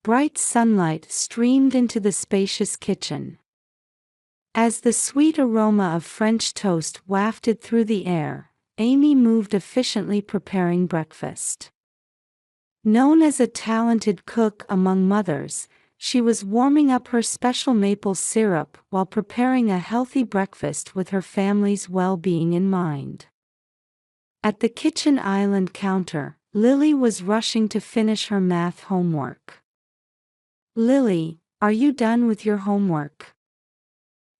bright sunlight streamed into the spacious kitchen. As the sweet aroma of French toast wafted through the air, Amy moved efficiently preparing breakfast. Known as a talented cook among mothers, she was warming up her special maple syrup while preparing a healthy breakfast with her family's well-being in mind. At the kitchen island counter, Lily was rushing to finish her math homework. "Lily, are you done with your homework?"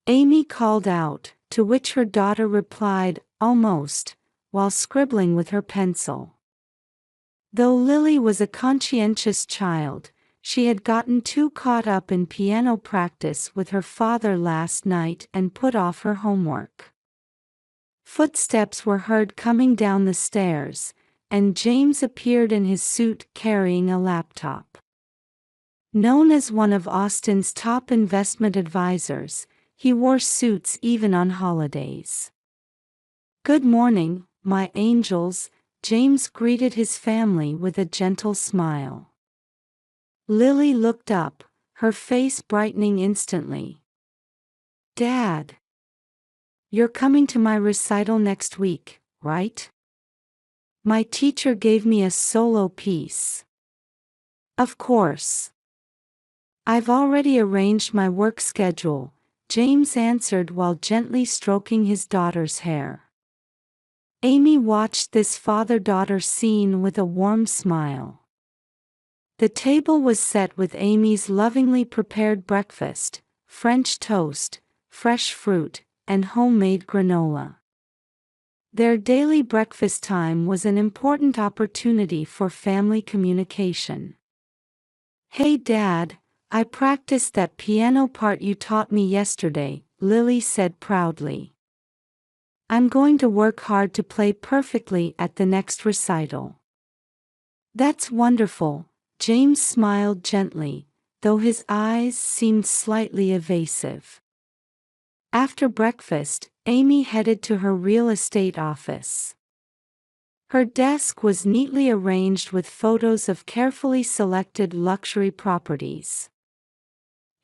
Amy called out, to which her daughter replied, "Almost," while scribbling with her pencil. Though Lily was a conscientious child, she had gotten too caught up in piano practice with her father last night and put off her homework. Footsteps were heard coming down the stairs, and James appeared in his suit carrying a laptop. Known as one of Austin's top investment advisors, he wore suits even on holidays. "Good morning, my angels," James greeted his family with a gentle smile. Lily looked up, her face brightening instantly. "Dad, you're coming to my recital next week, right? My teacher gave me a solo piece." "Of course. I've already arranged my work schedule," James answered while gently stroking his daughter's hair. Amy watched this father-daughter scene with a warm smile. The table was set with Amy's lovingly prepared breakfast, French toast, fresh fruit, and homemade granola. Their daily breakfast time was an important opportunity for family communication. "Hey Dad, I practiced that piano part you taught me yesterday," Lily said proudly. "I'm going to work hard to play perfectly at the next recital." "That's wonderful," James smiled gently, though his eyes seemed slightly evasive. After breakfast, Amy headed to her real estate office. Her desk was neatly arranged with photos of carefully selected luxury properties.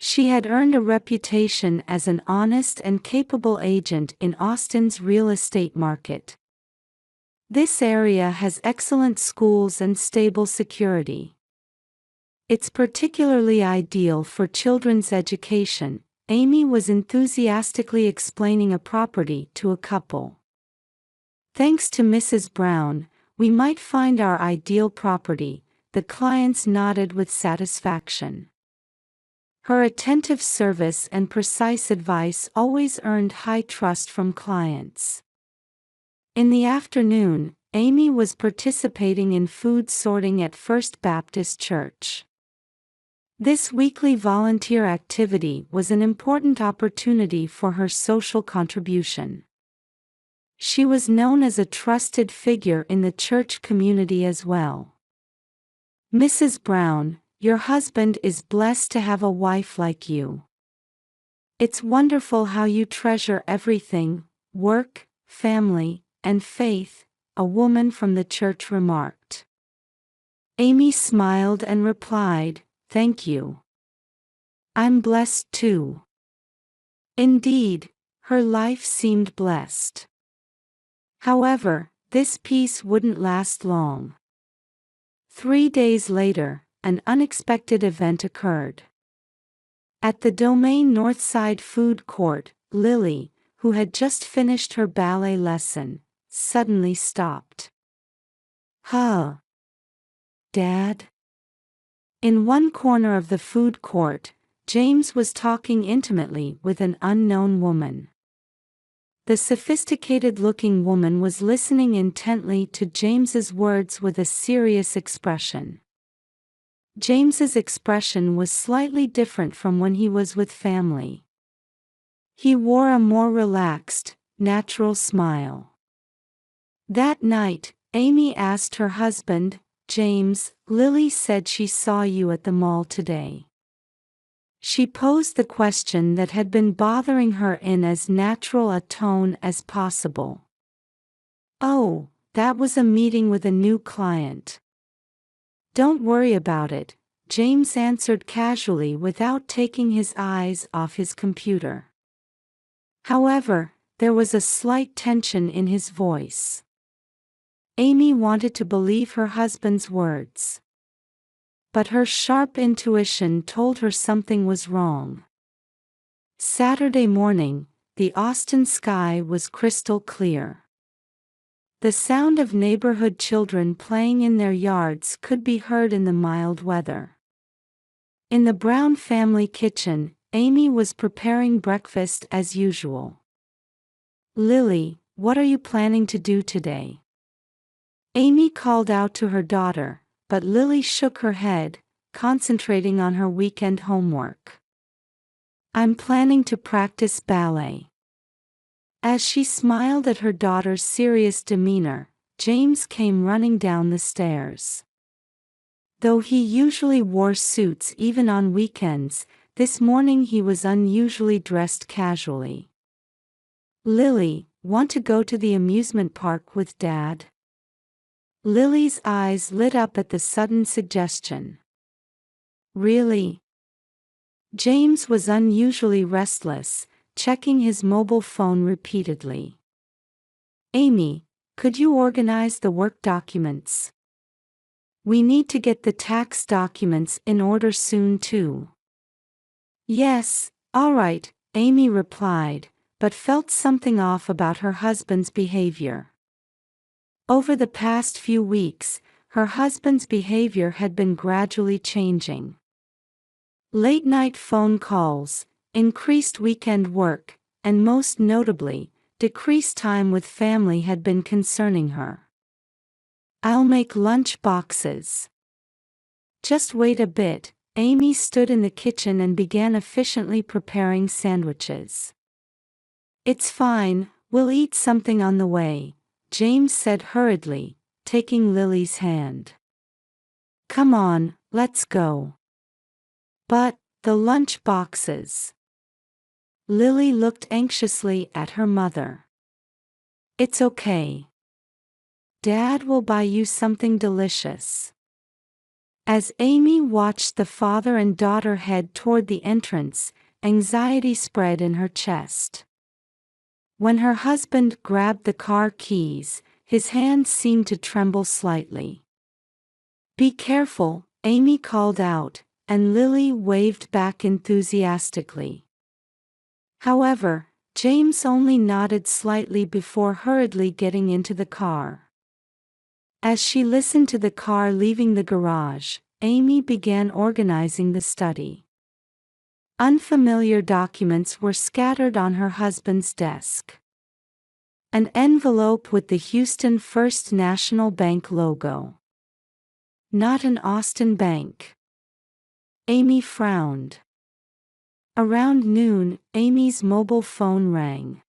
She had earned a reputation as an honest and capable agent in Austin's real estate market. This area has excellent schools and stable security. It's particularly ideal for children's education, Amy was enthusiastically explaining a property to a couple. "Thanks to Mrs. Brown, we might find our ideal property," the clients nodded with satisfaction. Her attentive service and precise advice always earned high trust from clients. In the afternoon, Amy was participating in food sorting at First Baptist Church. This weekly volunteer activity was an important opportunity for her social contribution. She was known as a trusted figure in the church community as well. "Mrs. Brown, your husband is blessed to have a wife like you. It's wonderful how you treasure everything, work, family, and faith," a woman from the church remarked. Amy smiled and replied, "Thank you. I'm blessed too." Indeed, her life seemed blessed. However, this peace wouldn't last long. 3 days later, an unexpected event occurred. At the Domain Northside Food Court, Lily, who had just finished her ballet lesson, suddenly stopped. "Huh? Dad?" In one corner of the food court, James was talking intimately with an unknown woman. The sophisticated-looking woman was listening intently to James's words with a serious expression. James's expression was slightly different from when he was with family. He wore a more relaxed, natural smile. That night, Amy asked her husband, "James, Lily said she saw you at the mall today." She posed the question that had been bothering her in as natural a tone as possible. "Oh, that was a meeting with a new client. Don't worry about it," James answered casually without taking his eyes off his computer. However, there was a slight tension in his voice. Amy wanted to believe her husband's words. But her sharp intuition told her something was wrong. Saturday morning, the Austin sky was crystal clear. The sound of neighborhood children playing in their yards could be heard in the mild weather. In the Brown family kitchen, Amy was preparing breakfast as usual. "Lily, what are you planning to do today?" Amy called out to her daughter, but Lily shook her head, concentrating on her weekend homework. "I'm planning to practice ballet." As she smiled at her daughter's serious demeanor, James came running down the stairs. Though he usually wore suits even on weekends, this morning he was unusually dressed casually. "Lily, want to go to the amusement park with Dad?" Lily's eyes lit up at the sudden suggestion. "Really?" James was unusually restless, checking his mobile phone repeatedly. "Amy, could you organize the work documents? We need to get the tax documents in order soon too." "Yes, all right," Amy replied, but felt something off about her husband's behavior. Over the past few weeks, her husband's behavior had been gradually changing. Late-night phone calls, increased weekend work, and most notably, decreased time with family had been concerning her. "I'll make lunch boxes." "Just wait a bit." Amy stood in the kitchen and began efficiently preparing sandwiches. "It's fine, we'll eat something on the way," James said hurriedly, taking Lily's hand. "Come on, let's go." "But, the lunch boxes." Lily looked anxiously at her mother. "It's okay. Dad will buy you something delicious." As Amy watched the father and daughter head toward the entrance, anxiety spread in her chest. When her husband grabbed the car keys, his hands seemed to tremble slightly. "Be careful," Amy called out, and Lily waved back enthusiastically. However, James only nodded slightly before hurriedly getting into the car. As she listened to the car leaving the garage, Amy began organizing the study. Unfamiliar documents were scattered on her husband's desk. An envelope with the Houston First National Bank logo. Not an Austin bank. Amy frowned. Around noon, Amy's mobile phone rang.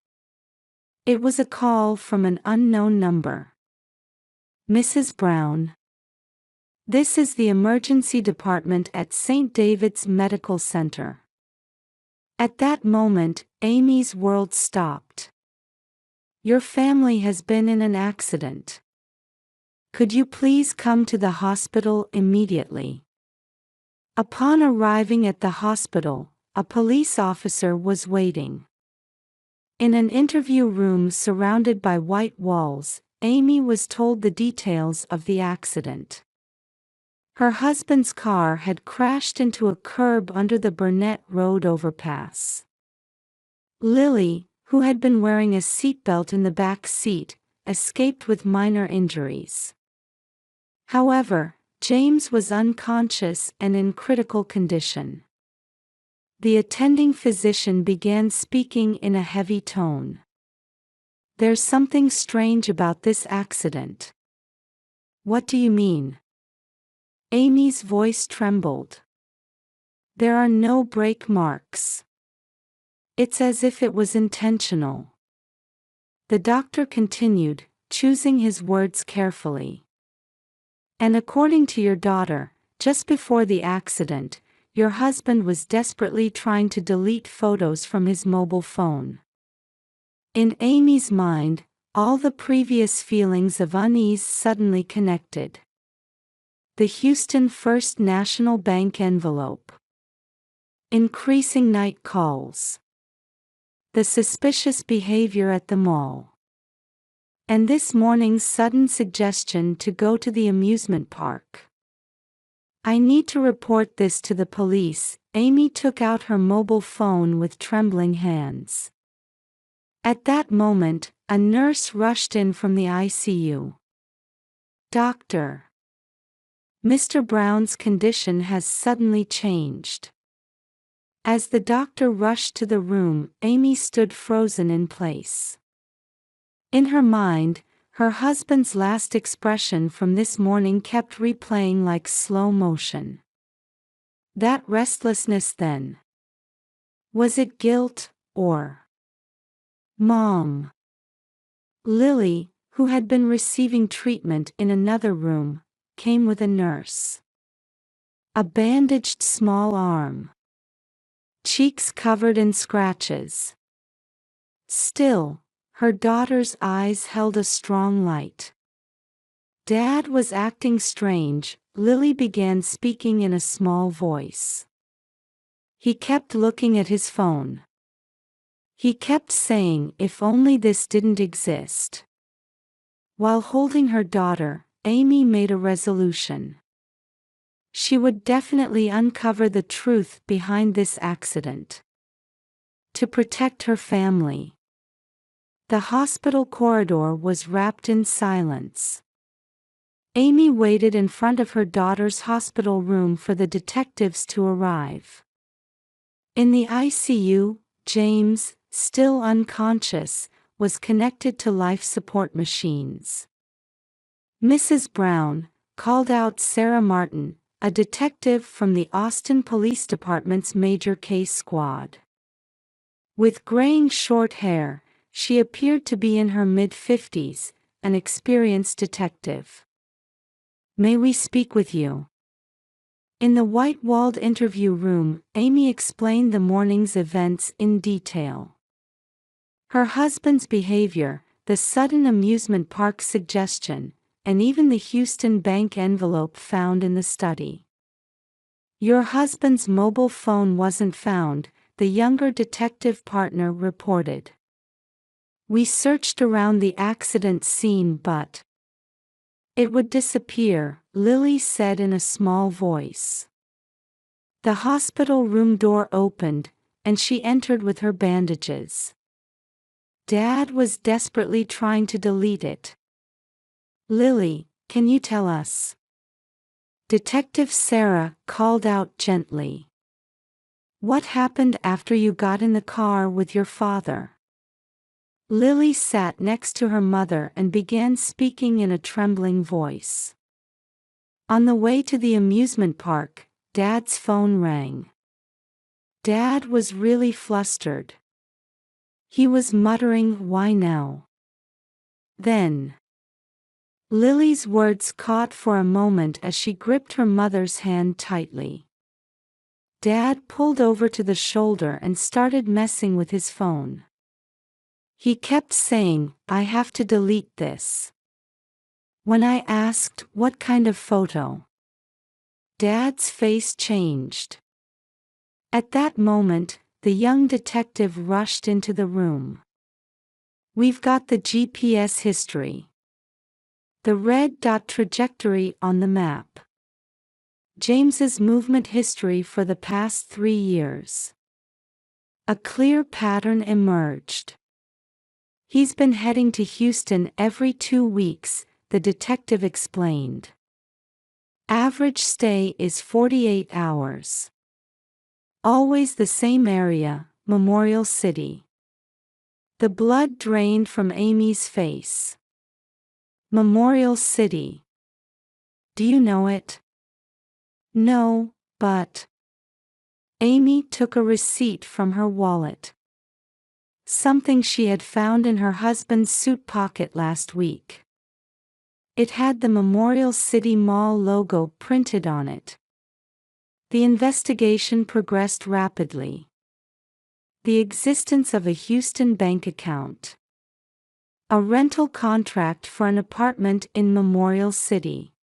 It was a call from an unknown number. "Mrs. Brown. This is the emergency department at St. David's Medical Center." At that moment, Amy's world stopped. "Your family has been in an accident. Could you please come to the hospital immediately?" Upon arriving at the hospital, a police officer was waiting. In an interview room surrounded by white walls, Amy was told the details of the accident. Her husband's car had crashed into a curb under the Burnett Road overpass. Lily, who had been wearing a seatbelt in the back seat, escaped with minor injuries. However, James was unconscious and in critical condition. The attending physician began speaking in a heavy tone. "There's something strange about this accident." "What do you mean?" Amy's voice trembled. "There are no brake marks. It's as if it was intentional." The doctor continued, choosing his words carefully. "And according to your daughter, just before the accident, your husband was desperately trying to delete photos from his mobile phone." In Amy's mind, all the previous feelings of unease suddenly connected. The Houston First National Bank envelope. Increasing night calls. The suspicious behavior at the mall. And this morning's sudden suggestion to go to the amusement park. I need to report this to the police. Amy took out her mobile phone with trembling hands. At that moment, a nurse rushed in from the ICU. Doctor. Mr. Brown's condition has suddenly changed. As the doctor rushed to the room, Amy stood frozen in place. In her mind, her husband's last expression from this morning kept replaying like slow motion. That restlessness then. Was it guilt, or Mom? Lily, who had been receiving treatment in another room, came with a nurse. A bandaged small arm. Cheeks covered in scratches. Still, her daughter's eyes held a strong light. Dad was acting strange, Lily began speaking in a small voice. He kept looking at his phone. He kept saying if only this didn't exist. While holding her daughter, Amy made a resolution. She would definitely uncover the truth behind this accident. To protect her family. The hospital corridor was wrapped in silence. Amy waited in front of her daughter's hospital room for the detectives to arrive. In the ICU, James, still unconscious, was connected to life support machines. Mrs. Brown called out Sarah Martin, a detective from the Austin Police Department's Major Case Squad. With graying short hair, she appeared to be in her mid-50s, an experienced detective. May we speak with you? In the white-walled interview room, Amy explained the morning's events in detail. Her husband's behavior, the sudden amusement park suggestion, and even the Houston bank envelope found in the study. Your husband's mobile phone wasn't found, the younger detective partner reported. We searched around the accident scene but it would disappear, Lily said in a small voice. The hospital room door opened, and she entered with her bandages. Dad was desperately trying to delete it. Lily, can you tell us? Detective Sarah called out gently. What happened after you got in the car with your father? Lily sat next to her mother and began speaking in a trembling voice. On the way to the amusement park, Dad's phone rang. Dad was really flustered. He was muttering, "Why now?" Then. Lily's words caught for a moment as she gripped her mother's hand tightly. Dad pulled over to the shoulder and started messing with his phone. He kept saying, "I have to delete this." When I asked, "What kind of photo?" Dad's face changed. At that moment, the young detective rushed into the room. We've got the GPS history. The red dot trajectory on the map. James's movement history for the past 3 years. A clear pattern emerged. He's been heading to Houston every 2 weeks, the detective explained. Average stay is 48 hours. Always the same area, Memorial City. The blood drained from Amy's face. Memorial City. Do you know it? No, but. Amy took a receipt from her wallet. Something she had found in her husband's suit pocket last week. It had the Memorial City Mall logo printed on it. The investigation progressed rapidly. The existence of a Houston bank account. A rental contract for an apartment in Memorial City.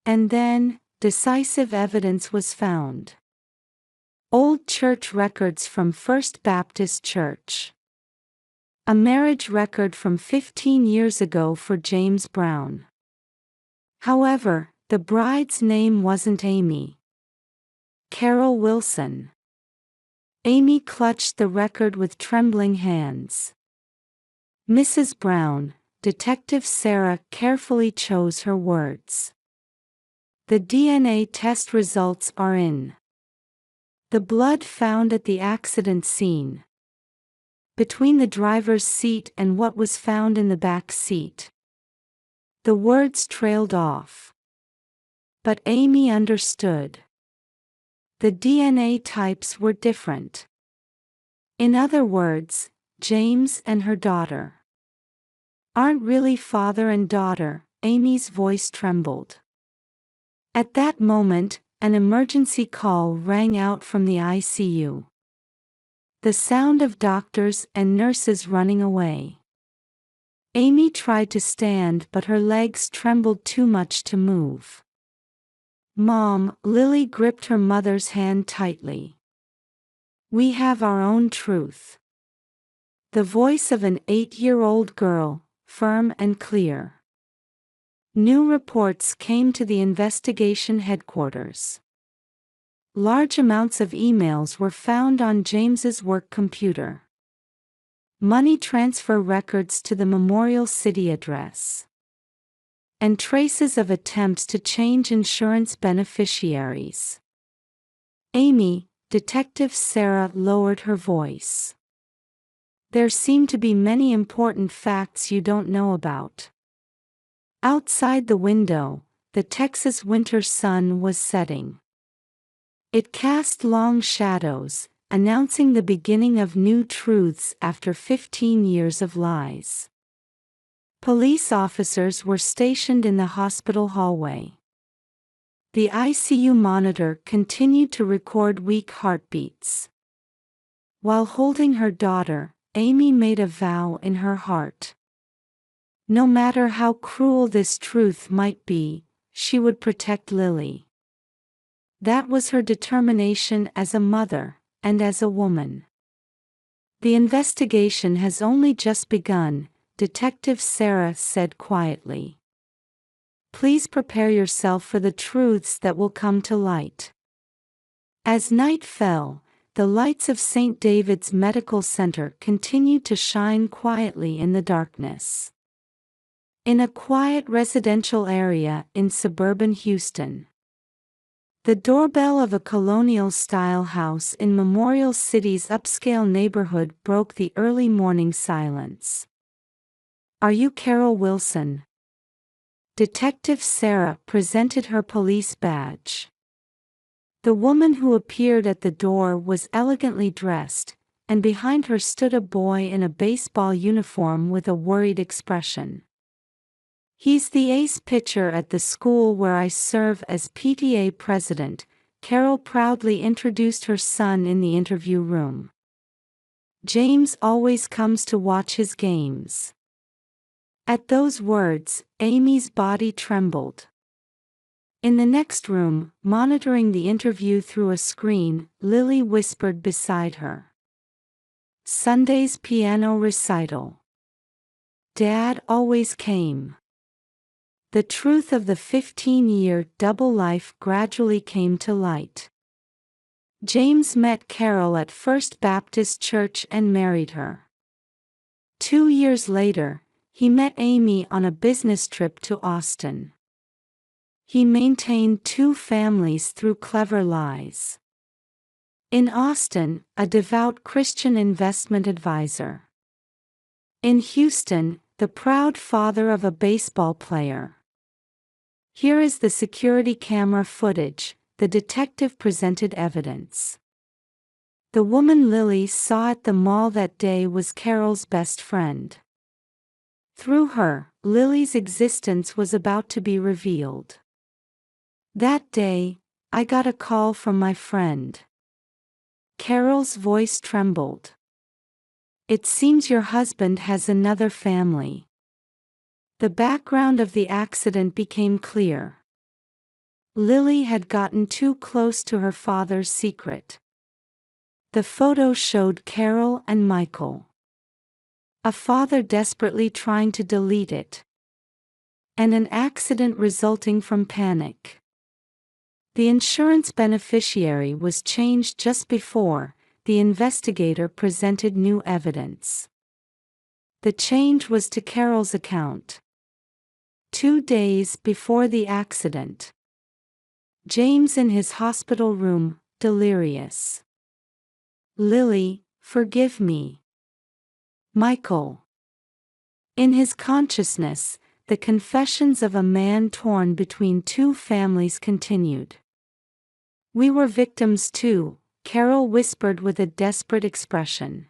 And then, decisive evidence was found. Old church records from First Baptist Church. A marriage record from 15 years ago for James Brown. However, the bride's name wasn't Amy. Carol Wilson. Amy clutched the record with trembling hands. Mrs. Brown, Detective Sarah carefully chose her words. The DNA test results are in. The blood found at the accident scene. Between the driver's seat and what was found in the back seat. The words trailed off. But Amy understood. The DNA types were different. In other words, James and her daughter aren't really father and daughter. Amy's voice trembled. At that moment, an emergency call rang out from the ICU. The sound of doctors and nurses running away. Amy tried to stand, but her legs trembled too much to move. "Mom," Lily gripped her mother's hand tightly. "We have our own truth." The voice of an 8-year-old girl, firm and clear. New reports came to the investigation headquarters. Large amounts of emails were found on James's work computer. Money transfer records to the Memorial City address. And traces of attempts to change insurance beneficiaries. "Amy," Detective Sarah lowered her voice. "There seem to be many important facts you don't know about." Outside the window, the Texas winter sun was setting. It cast long shadows, announcing the beginning of new truths after 15 years of lies. Police officers were stationed in the hospital hallway. The ICU monitor continued to record weak heartbeats. While holding her daughter, Amy made a vow in her heart. No matter how cruel this truth might be, she would protect Lily. That was her determination as a mother, and as a woman. "The investigation has only just begun," Detective Sarah said quietly. "Please prepare yourself for the truths that will come to light." As night fell, the lights of St. David's Medical Center continued to shine quietly in the darkness. In a quiet residential area in suburban Houston. The doorbell of a colonial-style house in Memorial City's upscale neighborhood broke the early morning silence. "Are you Carol Wilson?" Detective Sarah presented her police badge. The woman who appeared at the door was elegantly dressed, and behind her stood a boy in a baseball uniform with a worried expression. "He's the ace pitcher at the school where I serve as PTA president," Carol proudly introduced her son in the interview room. "James always comes to watch his games." At those words, Amy's body trembled. In the next room, monitoring the interview through a screen, Lily whispered beside her. "Sunday's piano recital. Dad always came." The truth of the 15-year double life gradually came to light. James met Carol at First Baptist Church and married her. 2 years later, he met Amy on a business trip to Austin. He maintained 2 families through clever lies. In Austin, a devout Christian investment advisor. In Houston, the proud father of a baseball player. "Here is the security camera footage," the detective presented evidence. The woman Lily saw at the mall that day was Carol's best friend. Through her, Lily's existence was about to be revealed. "That day, I got a call from my friend." Carol's voice trembled. "It seems your husband has another family." The background of the accident became clear. Lily had gotten too close to her father's secret. The photo showed Carol and Michael. A father desperately trying to delete it. And an accident resulting from panic. The insurance beneficiary was changed just before the investigator presented new evidence. The change was to Carol's account. 2 days before the accident. James in his hospital room, delirious. Lily, forgive me. Michael. In his consciousness, the confessions of a man torn between two families continued. We were victims too, Carol whispered with a desperate expression.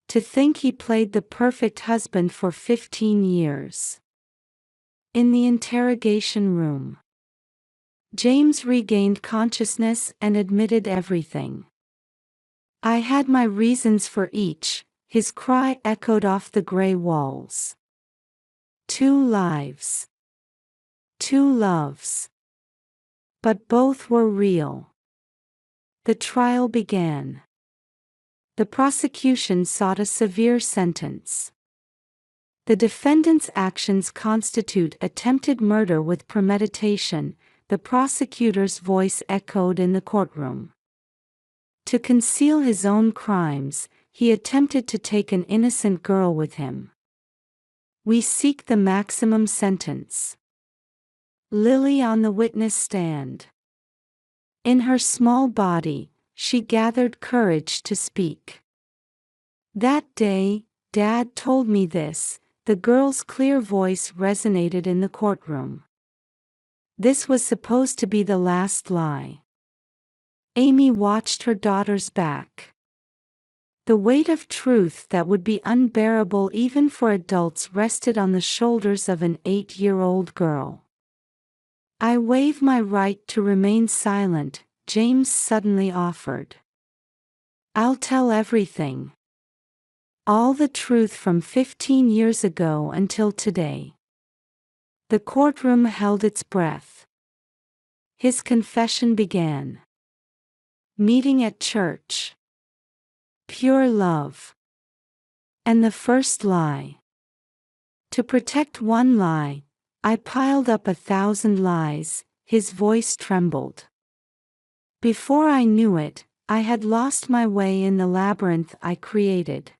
To think he played the perfect husband for 15 years. In the interrogation room. James regained consciousness and admitted everything. I had my reasons for each, his cry echoed off the gray walls. 2 lives. 2 loves. But both were real. The trial began. The prosecution sought a severe sentence. The defendant's actions constitute attempted murder with premeditation, the prosecutor's voice echoed in the courtroom. To conceal his own crimes, he attempted to take an innocent girl with him. We seek the maximum sentence. Lily on the witness stand. In her small body, she gathered courage to speak. That day, Dad told me this, the girl's clear voice resonated in the courtroom. This was supposed to be the last lie. Amy watched her daughter's back. The weight of truth that would be unbearable even for adults rested on the shoulders of an 8-year-old girl. I waive my right to remain silent, James suddenly offered. I'll tell everything. All the truth from 15 years ago until today. The courtroom held its breath. His confession began. Meeting at church. Pure love. And the first lie. To protect one lie, I piled up 1,000 lies, his voice trembled. Before I knew it, I had lost my way in the labyrinth I created.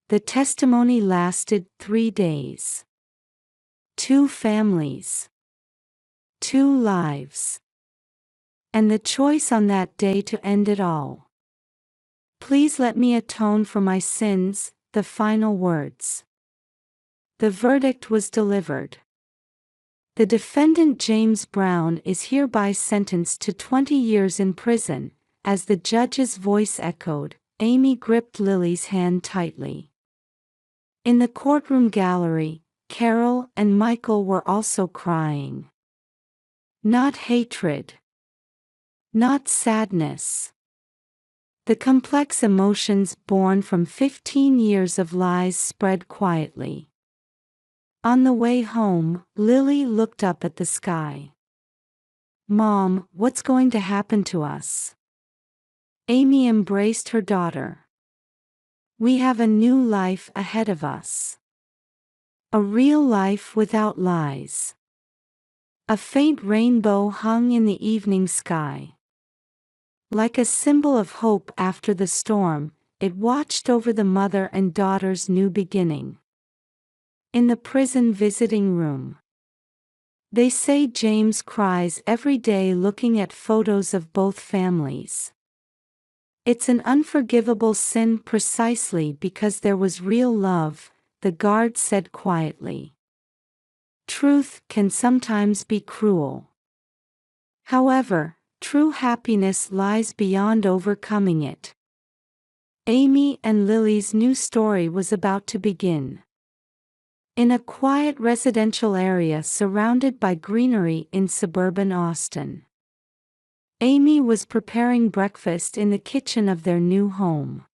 The testimony lasted 3 days. 2 families. 2 lives. And the choice on that day to end it all. Please let me atone for my sins, the final words. The verdict was delivered. The defendant James Brown is hereby sentenced to 20 years in prison. As the judge's voice echoed, Amy gripped Lily's hand tightly. In the courtroom gallery, Carol and Michael were also crying. Not hatred. Not sadness. The complex emotions born from 15 years of lies spread quietly. On the way home, Lily looked up at the sky. Mom, what's going to happen to us? Amy embraced her daughter. We have a new life ahead of us. A real life without lies. A faint rainbow hung in the evening sky. Like a symbol of hope after the storm, it watched over the mother and daughter's new beginning. In the prison visiting room. They say James cries every day looking at photos of both families. It's an unforgivable sin precisely because there was real love, the guard said quietly. Truth can sometimes be cruel. However, true happiness lies beyond overcoming it. Amy and Lily's new story was about to begin. In a quiet residential area surrounded by greenery in suburban Austin. Amy was preparing breakfast in the kitchen of their new home.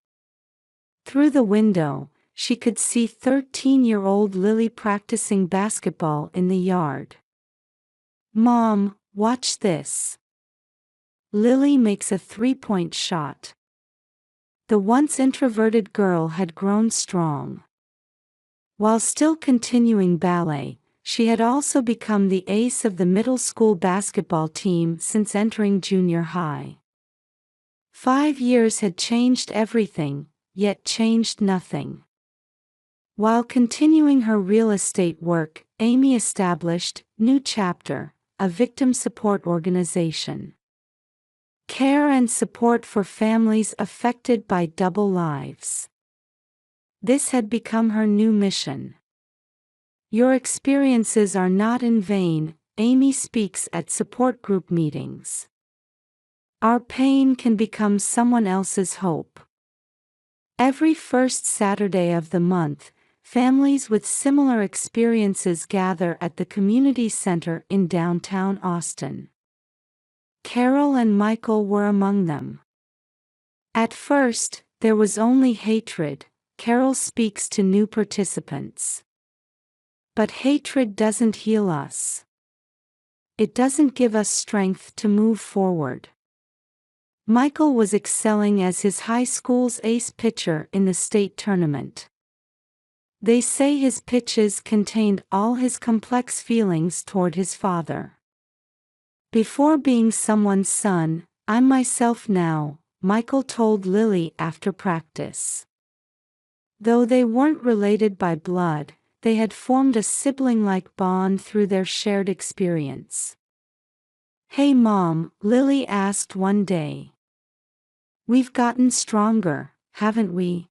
Through the window, she could see 13-year-old Lily practicing basketball in the yard. Mom, Watch this. Lily makes a three-point shot. The once introverted girl had grown strong. While still continuing ballet, she had also become the ace of the middle school basketball team since entering junior high. 5 years had changed everything, yet changed nothing. While continuing her real estate work, Amy established New Chapter, a victim support organization. Care and support for families affected by double lives. This had become her new mission. Your experiences are not in vain, Amy speaks at support group meetings. Our pain can become someone else's hope. Every first Saturday of the month, families with similar experiences gather at the community center in downtown Austin. Carol and Michael were among them. At first, there was only hatred, Carol speaks to new participants. But hatred doesn't heal us. It doesn't give us strength to move forward. Michael was excelling as his high school's ace pitcher in the state tournament. They say his pitches contained all his complex feelings toward his father. Before being someone's son, I'm myself now, Michael told Lily after practice. Though they weren't related by blood, they had formed a sibling-like bond through their shared experience. Hey Mom, Lily asked one day. We've gotten stronger, haven't we?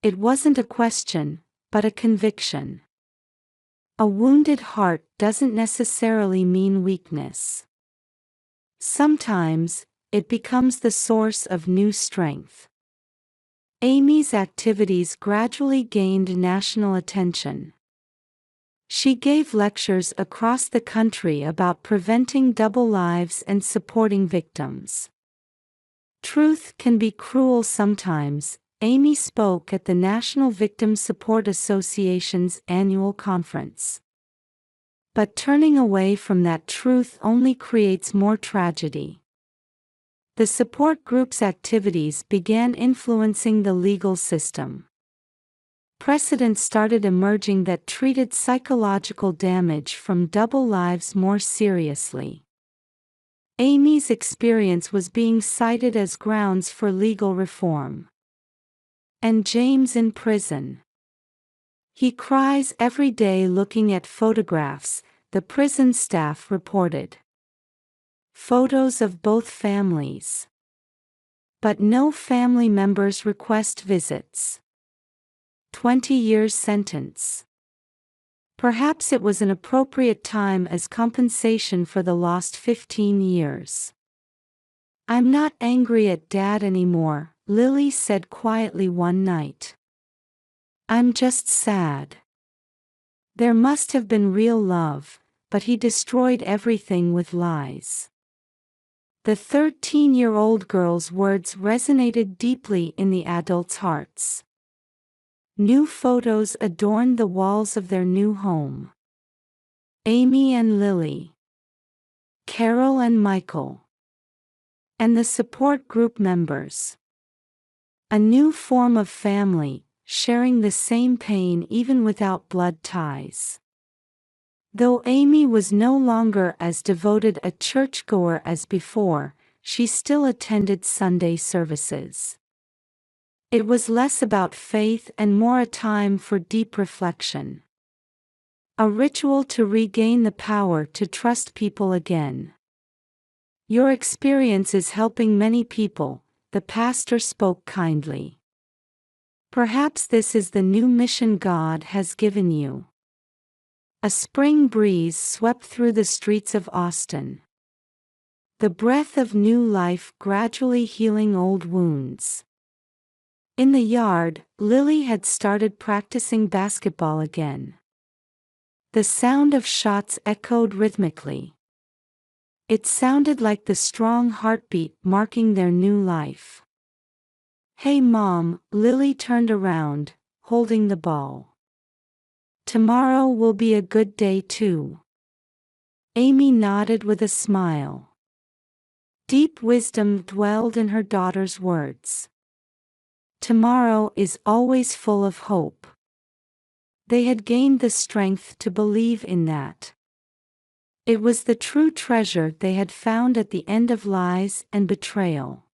It wasn't a question, but a conviction. A wounded heart doesn't necessarily mean weakness. Sometimes, it becomes the source of new strength. Amy's activities gradually gained national attention. She gave lectures across the country about preventing double lives and supporting victims. Truth can be cruel sometimes, Amy spoke at the National Victim Support Association's annual conference. But turning away from that truth only creates more tragedy. The support group's activities began influencing the legal system. Precedents started emerging that treated psychological damage from double lives more seriously. Amy's experience was being cited as grounds for legal reform. And James in prison. He cries every day looking at photographs, the prison staff reported. Photos of both families. But no family members request visits. 20 years sentence. Perhaps it was an appropriate time as compensation for the lost 15 years. I'm not angry at Dad anymore, Lily said quietly one night. I'm just sad. There must have been real love, but he destroyed everything with lies. The 13-year-old girl's words resonated deeply in the adults' hearts. New photos adorned the walls of their new home. Amy and Lily. Carol and Michael. And the support group members. A new form of family, sharing the same pain even without blood ties. Though Amy was no longer as devoted a churchgoer as before, she still attended Sunday services. It was less about faith and more a time for deep reflection. A ritual to regain the power to trust people again. Your experience is helping many people, the pastor spoke kindly. Perhaps this is the new mission God has given you. A spring breeze swept through the streets of Austin. The breath of new life gradually healing old wounds. In the yard, Lily had started practicing basketball again. The sound of shots echoed rhythmically. It sounded like the strong heartbeat marking their new life. Hey Mom, Lily turned around, holding the ball. Tomorrow will be a good day too. Amy nodded with a smile. Deep wisdom dwelled in her daughter's words. Tomorrow is always full of hope. They had gained the strength to believe in that. It was the true treasure they had found at the end of lies and betrayal.